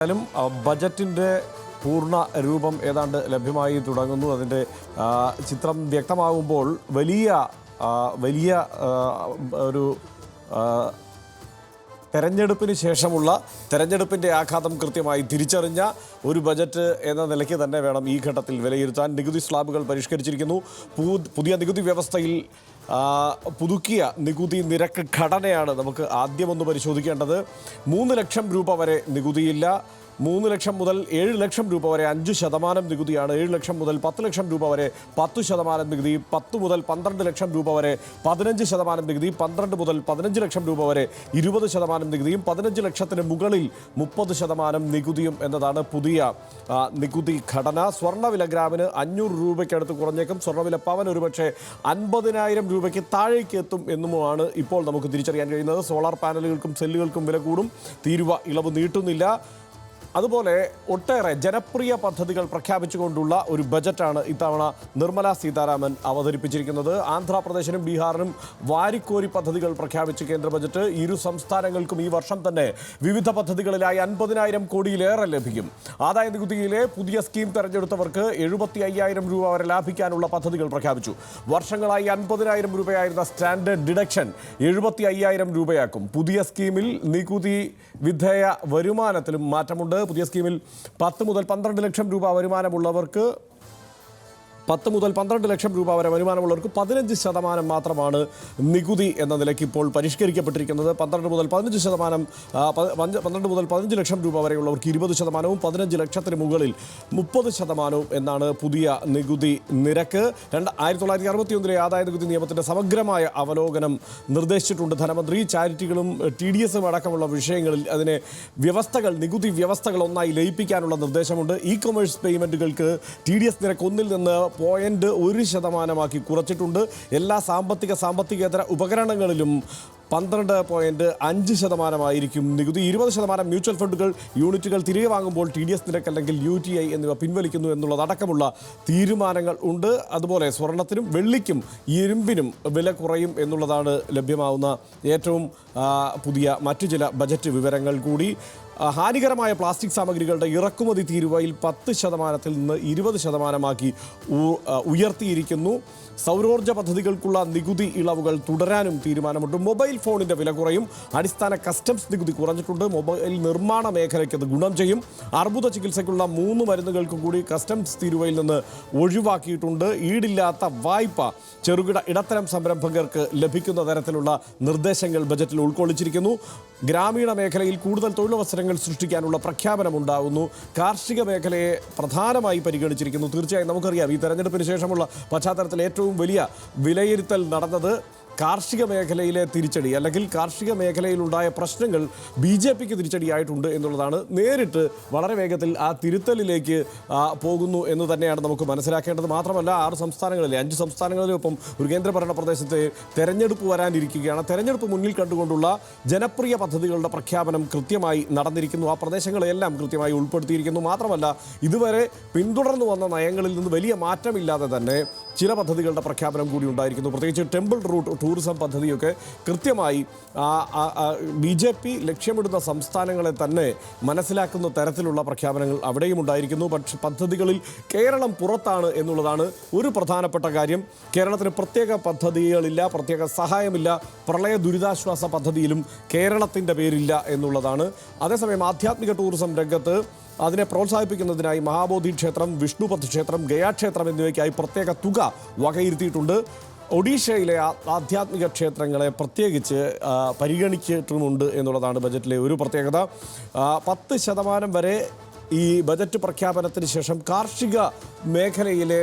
ബജറ്റിൻ്റെ പൂർണ്ണ രൂപം ഏതാണ്ട് ലഭ്യമായി തുടങ്ങുന്നു. അതിൻ്റെ ചിത്രം വ്യക്തമാകുമ്പോൾ വലിയ ഒരു തെരഞ്ഞെടുപ്പിന് ശേഷമുള്ള തെരഞ്ഞെടുപ്പിൻ്റെ ആഘാതം കൃത്യമായി തിരിച്ചറിഞ്ഞ ഒരു ബജറ്റ് എന്ന നിലയ്ക്ക് തന്നെ വേണം ഈ ഘട്ടത്തിൽ വിലയിരുത്താൻ. നികുതി സ്ലാബുകൾ പരിഷ്കരിച്ചിരിക്കുന്നു. പുതിയ നികുതി വ്യവസ്ഥയിൽ പുതുക്കിയ നികുതി നിരക്ക് ഘടനയാണ് നമുക്ക് ആദ്യമൊന്ന് പരിശോധിക്കേണ്ടത്. 3 ലക്ഷം രൂപ വരെ നികുതിയില്ല. 3 ലക്ഷം മുതൽ 7 ലക്ഷം രൂപ വരെ 5% നികുതിയാണ്. 7 ലക്ഷം മുതൽ 10 ലക്ഷം രൂപ വരെ 10% നികുതി. 10 മുതൽ 12 ലക്ഷം രൂപ വരെ 15% നികുതി. 12 മുതൽ 15 ലക്ഷം രൂപ വരെ 20% നികുതിയും 15 ലക്ഷത്തിന് മുകളിൽ 30% നികുതിയും എന്നതാണ് പുതിയ നികുതി ഘടന. സ്വർണ്ണവില ഗ്രാമിന് 500 രൂപയ്ക്കടുത്ത് കുറഞ്ഞേക്കും. സ്വർണ്ണവില പവൻ ഒരുപക്ഷെ 50,000 രൂപയ്ക്ക് താഴേക്ക് എത്തും എന്നുമാണ് ഇപ്പോൾ നമുക്ക് തിരിച്ചറിയാൻ കഴിയുന്നത്. സോളാർ പാനലുകൾക്കും സെല്ലുകൾക്കും വില കൂടും. തീരുവ ഇളവ് നീട്ടുന്നില്ല. അതുപോലെ ഒട്ടേറെ ജനപ്രിയ പദ്ധതികൾ പ്രഖ്യാപിച്ചുകൊണ്ടുള്ള ഒരു ബജറ്റാണ് ഇത്തവണ നിർമ്മല സീതാരാമൻ അവതരിപ്പിച്ചിരിക്കുന്നത്. ആന്ധ്രാപ്രദേശിനും ബീഹാറിനും വാരിക്കോരി പദ്ധതികൾ പ്രഖ്യാപിച്ച് കേന്ദ്ര ബജറ്റ്. ഇരു സംസ്ഥാനങ്ങൾക്കും ഈ വർഷം തന്നെ വിവിധ പദ്ധതികളിലായി 50,000 കോടിയിലേറെ ലഭിക്കും. ആദായ നികുതിയിലെ പുതിയ സ്കീം തെരഞ്ഞെടുത്തവർക്ക് 75,000 രൂപ വരെ ലാഭിക്കാനുള്ള പദ്ധതികൾ പ്രഖ്യാപിച്ചു. വർഷങ്ങളായി 50,000 രൂപയായിരുന്ന സ്റ്റാൻഡേർഡ് ഡിഡക്ഷൻ 75,000 രൂപയാക്കും. പുതിയ സ്കീമിൽ നികുതി വിധേയ വരുമാനത്തിലും മാറ്റമുണ്ട്. പുതിയ സ്കീമിൽ 10 മുതൽ 12 ലക്ഷം രൂപ വരുമാനമുള്ളവർക്ക് 10 മുതൽ 12 ലക്ഷം രൂപ വരെ വരുമാനമുള്ളവർക്ക് 15% മാത്രമാണ് നികുതി എന്ന നിലയ്ക്ക് ഇപ്പോൾ പരിഷ്കരിക്കപ്പെട്ടിരിക്കുന്നത്. 12 മുതൽ 15 ലക്ഷം രൂപ വരെയുള്ളവർക്ക് 20%വും 15 ലക്ഷത്തിന് മുകളിൽ 30% എന്നാണ് പുതിയ നികുതി നിരക്ക്. 1961 ആദായ നികുതി നിയമത്തിൻ്റെ സമഗ്രമായ അവലോകനം നിർദ്ദേശിച്ചിട്ടുണ്ട് ധനമന്ത്രി. ചാരിറ്റികളും TDS അടക്കമുള്ള വിഷയങ്ങളിൽ അതിനെ നികുതി വ്യവസ്ഥകൾ ഒന്നായി ലയിപ്പിക്കാനുള്ള നിർദ്ദേശമുണ്ട്. ഇ-കൊമേഴ്സ് പേയ്മെൻറ്റുകൾക്ക് TDS നിരക്ക് 1 നിന്ന് 0.1% കുറച്ചിട്ടുണ്ട്. എല്ലാ സാമ്പത്തികേതര ഉപകരണങ്ങളിലും 12.5% നികുതി. 20% മ്യൂച്വൽ ഫണ്ടുകൾ യൂണിറ്റുകൾ തിരികെ വാങ്ങുമ്പോൾ TDS നിരക്ക് അല്ലെങ്കിൽ UTI എന്നിവ പിൻവലിക്കുന്നു എന്നുള്ളതടക്കമുള്ള തീരുമാനങ്ങൾ ഉണ്ട്. അതുപോലെ സ്വർണത്തിനും വെള്ളിക്കും ഇരുമ്പിനും വില കുറയും എന്നുള്ളതാണ് ലഭ്യമാവുന്ന ഏറ്റവും പുതിയ മറ്റു ചില ബജറ്റ് വിവരങ്ങൾ കൂടി. ഹാനികരമായ പ്ലാസ്റ്റിക് സാമഗ്രികളുടെ ഇറക്കുമതി തീരുവയിൽ 10% നിന്ന് 20% ഉയർത്തിയിരിക്കുന്നു. സൗരോർജ്ജ പദ്ധതികൾക്കുള്ള നികുതി ഇളവുകൾ തുടരാനും തീരുമാനമുണ്ട്. മൊബൈൽ ഫോണിൻ്റെ വില കുറയും. അടിസ്ഥാന കസ്റ്റംസ് നികുതി കുറഞ്ഞിട്ടുണ്ട്. മൊബൈൽ നിർമ്മാണ മേഖലയ്ക്ക് അത് ഗുണം ചെയ്യും. അർബുദ ചികിത്സയ്ക്കുള്ള 3 മരുന്നുകൾക്ക് കൂടി കസ്റ്റംസ് തീരുവയിൽ നിന്ന് ഒഴിവാക്കിയിട്ടുണ്ട്. ഈടില്ലാത്ത വായ്പ ചെറുകിട ഇടത്തരം സംരംഭകർക്ക് ലഭിക്കുന്ന തരത്തിലുള്ള നിർദ്ദേശങ്ങൾ ബജറ്റിൽ ഉൾക്കൊള്ളിച്ചിരിക്കുന്നു. ഗ്രാമീണ മേഖലയിൽ കൂടുതൽ തൊഴിലവസരങ്ങൾ സൃഷ്ടിക്കാനുള്ള പ്രഖ്യാപനമുണ്ടാകുന്നു. കാർഷിക മേഖലയെ പ്രധാനമായി പരിഗണിച്ചിരിക്കുന്നു. തീർച്ചയായും നമുക്കറിയാം ഈ തെരഞ്ഞെടുപ്പിന് ശേഷമുള്ള പശ്ചാത്തലത്തിൽ ഏറ്റവും വലിയ വിലയിരുത്തൽ നടന്നത് കാർഷിക മേഖലയിലെ തിരിച്ചടി അല്ലെങ്കിൽ കാർഷിക മേഖലയിലുണ്ടായ പ്രശ്നങ്ങൾ BJPക്ക് തിരിച്ചടിയായിട്ടുണ്ട് എന്നുള്ളതാണ്. നേരിട്ട് വളരെ വേഗത്തിൽ ആ തിരുത്തലിലേക്ക് പോകുന്നു എന്ന് തന്നെയാണ് നമുക്ക് മനസ്സിലാക്കേണ്ടത്. മാത്രമല്ല 6 സംസ്ഥാനങ്ങളിലെ 5 സംസ്ഥാനങ്ങളിലൊപ്പം ഒരു കേന്ദ്രഭരണ പ്രദേശത്തെ തെരഞ്ഞെടുപ്പ് വരാനിരിക്കുകയാണ്. തെരഞ്ഞെടുപ്പ് മുന്നിൽ കണ്ടുകൊണ്ടുള്ള ജനപ്രിയ പദ്ധതികളുടെ പ്രഖ്യാപനം കൃത്യമായി നടന്നിരിക്കുന്നു. ആ പ്രദേശങ്ങളെല്ലാം കൃത്യമായി ഉൾപ്പെടുത്തിയിരിക്കുന്നു. മാത്രമല്ല ഇതുവരെ പിന്തുടർന്നു വന്ന നയങ്ങളിൽ നിന്ന് വലിയ മാറ്റമില്ലാതെ തന്നെ ചില പദ്ധതികളുടെ പ്രഖ്യാപനം കൂടി ഉണ്ടായിരിക്കുന്നു. പ്രത്യേകിച്ച് ടെമ്പിൾ റൂട്ട് ടൂറിസം പദ്ധതിയൊക്കെ കൃത്യമായി BJP ലക്ഷ്യമിടുന്ന സംസ്ഥാനങ്ങളെ തന്നെ മനസ്സിലാക്കുന്ന തരത്തിലുള്ള പ്രഖ്യാപനങ്ങൾ അവിടെയും ഉണ്ടായിരിക്കുന്നു. പക്ഷേ പദ്ധതികളിൽ കേരളം പുറത്താണ് എന്നുള്ളതാണ് ഒരു പ്രധാനപ്പെട്ട കാര്യം. കേരളത്തിന് പ്രത്യേക പദ്ധതികളില്ല, പ്രത്യേക സഹായമില്ല. പ്രളയ ദുരിതാശ്വാസ പദ്ധതിയിലും കേരളത്തിൻ്റെ പേരില്ല എന്നുള്ളതാണ്. അതേസമയം ആധ്യാത്മിക ടൂറിസം രംഗത്ത് അതിനെ പ്രോത്സാഹിപ്പിക്കുന്നതിനായി മഹാബോധി ക്ഷേത്രം, വിഷ്ണുപത് ക്ഷേത്രം, ഗയാക്ഷേത്രം എന്നിവയ്ക്കായി പ്രത്യേക തുക വകയിരുത്തിയിട്ടുണ്ട്. ഒഡീഷയിലെ ആധ്യാത്മിക ക്ഷേത്രങ്ങളെ പ്രത്യേകിച്ച് പരിഗണിച്ചിട്ടുമുണ്ട് എന്നുള്ളതാണ് ബജറ്റിലെ ഒരു പ്രത്യേകത. 10% വരെ ഈ ബജറ്റ് പ്രഖ്യാപനത്തിന് ശേഷം കാർഷിക മേഖലയിലെ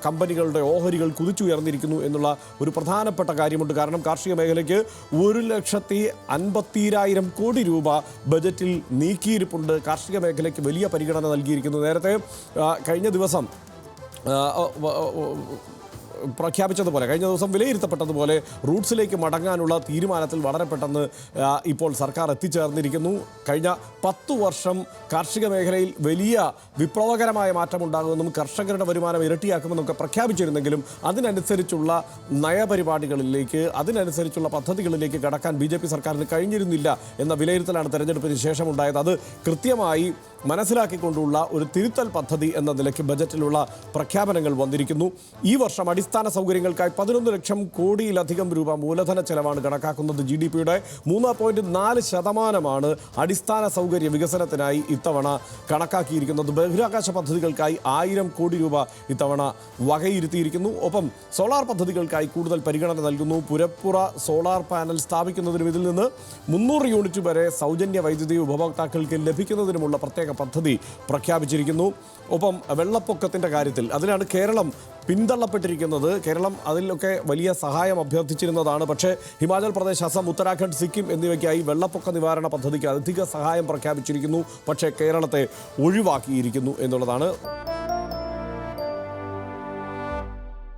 കമ്പനികളുടെ ഓഹരികൾ കുതിച്ചുയർന്നിരിക്കുന്നു എന്നുള്ള ഒരു പ്രധാനപ്പെട്ട കാര്യമുണ്ട്. കാരണം കാർഷിക മേഖലയ്ക്ക് 1,50,000 കോടി രൂപ ബജറ്റിൽ നീക്കിയിരിപ്പുണ്ട്. കാർഷിക മേഖലയ്ക്ക് വലിയ പരിഗണന നൽകിയിരിക്കുന്നു. നേരത്തെ കഴിഞ്ഞ ദിവസം പ്രഖ്യാപിച്ചതുപോലെ കഴിഞ്ഞ ദിവസം വിലയിരുത്തപ്പെട്ടതുപോലെ റൂട്ട്സിലേക്ക് മടങ്ങാനുള്ള തീരുമാനത്തിൽ വളരെ പെട്ടെന്ന് ഇപ്പോൾ സർക്കാർ എത്തിച്ചേർന്നിരിക്കുന്നു. കഴിഞ്ഞ 10 വർഷം കാർഷിക മേഖലയിൽ വലിയ വിപ്ലവകരമായ മാറ്റമുണ്ടാകുമെന്നും കർഷകരുടെ വരുമാനം ഇരട്ടിയാക്കുമെന്നൊക്കെ പ്രഖ്യാപിച്ചിരുന്നെങ്കിലും അതിനനുസരിച്ചുള്ള നയപരിപാടികളിലേക്ക് അതിനനുസരിച്ചുള്ള പദ്ധതികളിലേക്ക് കടക്കാൻ BJP സർക്കാരിന് കഴിഞ്ഞിരുന്നില്ല എന്ന വിലയിരുത്തലാണ് തെരഞ്ഞെടുപ്പിന് ശേഷം ഉണ്ടായത്. അത് കൃത്യമായി മനസ്സിലാക്കിക്കൊണ്ടുള്ള ഒരു തിരുത്തൽ പദ്ധതി എന്ന നിലയ്ക്ക് ബജറ്റിലുള്ള പ്രഖ്യാപനങ്ങൾ വന്നിരിക്കുന്നു. ഈ വർഷം അടിസ്ഥാന സൗകര്യങ്ങൾക്കായി 11 ലക്ഷം കോടിയിലധികം രൂപ മൂലധന ചെലവാണ് കണക്കാക്കുന്നത്. GDP-യുടെ 3.4% അടിസ്ഥാന സൗകര്യ വികസനത്തിനായി ഇത്തവണ കണക്കാക്കിയിരിക്കുന്നത്. ബഹിരാകാശ പദ്ധതികൾക്കായി 1000 കോടി രൂപ ഇത്തവണ വകയിരുത്തിയിരിക്കുന്നു. ഒപ്പം സോളാർ പദ്ധതികൾക്കായി കൂടുതൽ പരിഗണന നൽകുന്നു. പുരപ്പുറ സോളാർ പാനൽ സ്ഥാപിക്കുന്നതിനും ഇതിൽ നിന്ന് 300 യൂണിറ്റ് വരെ സൗജന്യ വൈദ്യുതി ഉപഭോക്താക്കൾക്ക് ലഭിക്കുന്നതിനുമുള്ള പ്രത്യേക പദ്ധതി പ്രഖ്യാപിച്ചിരിക്കുന്നു. ഒപ്പം വെള്ളപ്പൊക്കത്തിൻ്റെ കാര്യത്തിൽ അതിലാണ് കേരളം പിന്തള്ളപ്പെട്ടിരിക്കുന്നത്. കേരളം അതിലൊക്കെ വലിയ സഹായം അഭ്യർത്ഥിച്ചിരുന്നതാണ്. പക്ഷേ ഹിമാചൽ പ്രദേശ്, അസം, ഉത്തരാഖണ്ഡ്, സിക്കിം എന്നിവയ്ക്കായി വെള്ളപ്പൊക്ക നിവാരണ പദ്ധതിക്ക് അധിക സഹായം പ്രഖ്യാപിച്ചിരിക്കുന്നു. പക്ഷേ കേരളത്തെ ഒഴിവാക്കിയിരിക്കുന്നു എന്നുള്ളതാണ്.